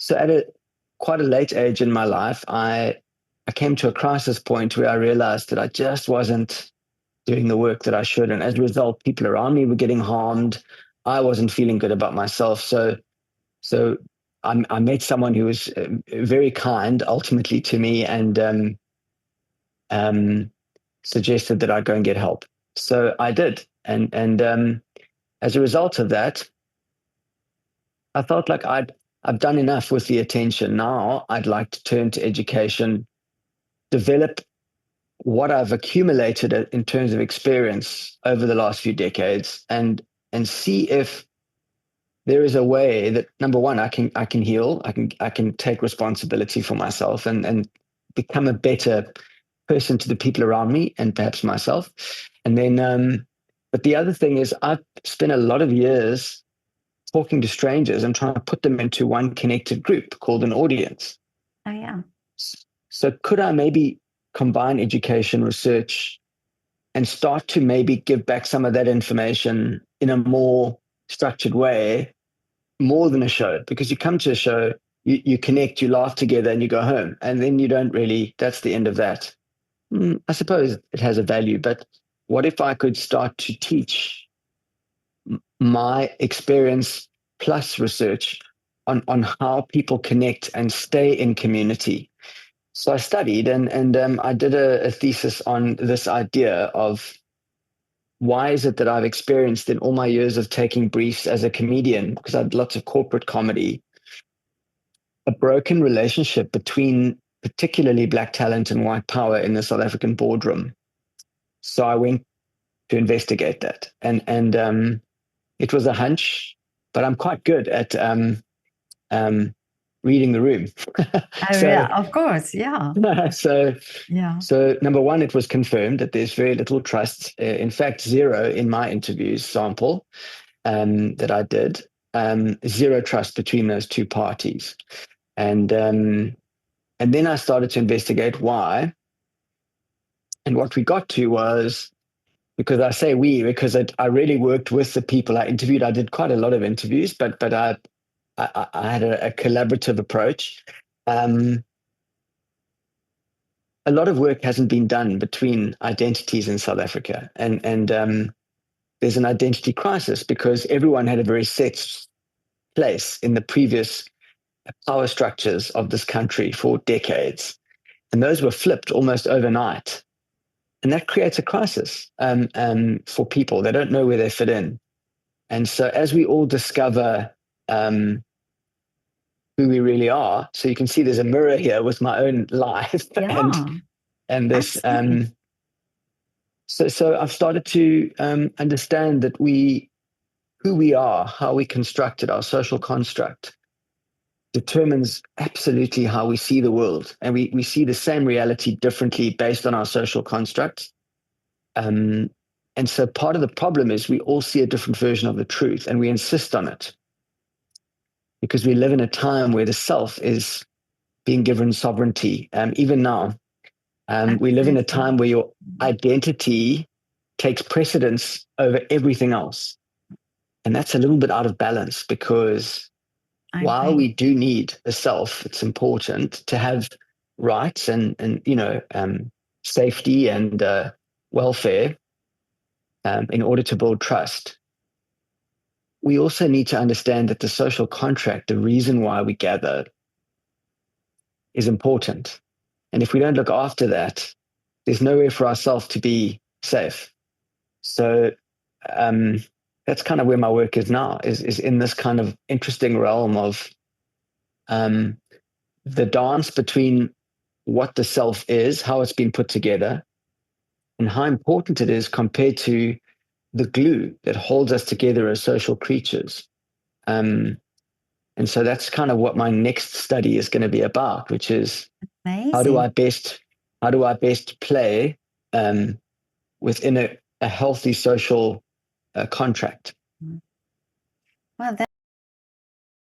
So at quite a late age in my life, I came to a crisis point where I realized that I just wasn't doing the work that I should. And as a result, people around me were getting harmed. I wasn't feeling good about myself. So I met someone who was very kind ultimately to me and um, suggested that I go and get help. So I did. And as a result of that, I felt like I've done enough with the attention. Now I'd like to turn to education, develop what I've accumulated in terms of experience over the last few decades, and see if there is a way that, number one, I can heal, I can take responsibility for myself and become a better person to the people around me and perhaps myself. And then, but the other thing is, I've spent a lot of years talking to strangers and trying to put them into one connected group called an audience. Oh, yeah. So could I maybe combine education, research, and start to maybe give back some of that information in a more structured way, more than a show? Because you come to a show, you connect, you laugh together, and you go home. And then you don't really, that's the end of that. I suppose it has a value, but what if I could start to teach my experience plus research on how people connect and stay in community? So I studied and I did a thesis on this idea of why is it that I've experienced in all my years of taking briefs as a comedian, because I had lots of corporate comedy, a broken relationship between particularly Black talent and white power in the South African boardroom. So I went to investigate that. And it was a hunch, but I'm quite good at um, reading the room. Oh, so yeah, of course. Yeah. so Yeah. so number one, it was confirmed that there's very little trust. In fact, zero in my interviews sample that I did. Zero trust between those two parties. And then I started to investigate why. And what we got to was, because I say we, because I really worked with the people I interviewed. I did quite a lot of interviews, but I had a collaborative approach. Um, a lot of work hasn't been done between identities in South Africa, and there's an identity crisis because everyone had a very set place in the previous power structures of this country for decades, and those were flipped almost overnight. And that creates a crisis for people. They don't know where they fit in. And so as we all discover um, who we really are, so you can see there's a mirror here with my own life and Yeah. and this. Absolutely. So I've started to understand that who we are, how we constructed our social construct, determines absolutely how we see the world, and we see the same reality differently based on our social constructs. Um, and so part of the problem is we all see a different version of the truth, and we insist on it because we live in a time where the self is being given sovereignty. Even now, we live in a Absolutely. time where your identity takes precedence over everything else. And that's a little bit out of balance because I while agree. we do need a self, it's important to have rights and safety and welfare in order to build trust. We also need to understand that the social contract, the reason why we gather, is important. And if we don't look after that, there's nowhere for ourselves to be safe. So um, that's kind of where my work is now, is in this kind of interesting realm of um, the dance between what the self is, how it's been put together, and how important it is compared to the glue that holds us together as social creatures. Um, and so that's kind of what my next study is going to be about, which is how do Amazing. I best how do I best play um, within a healthy social contract. Well,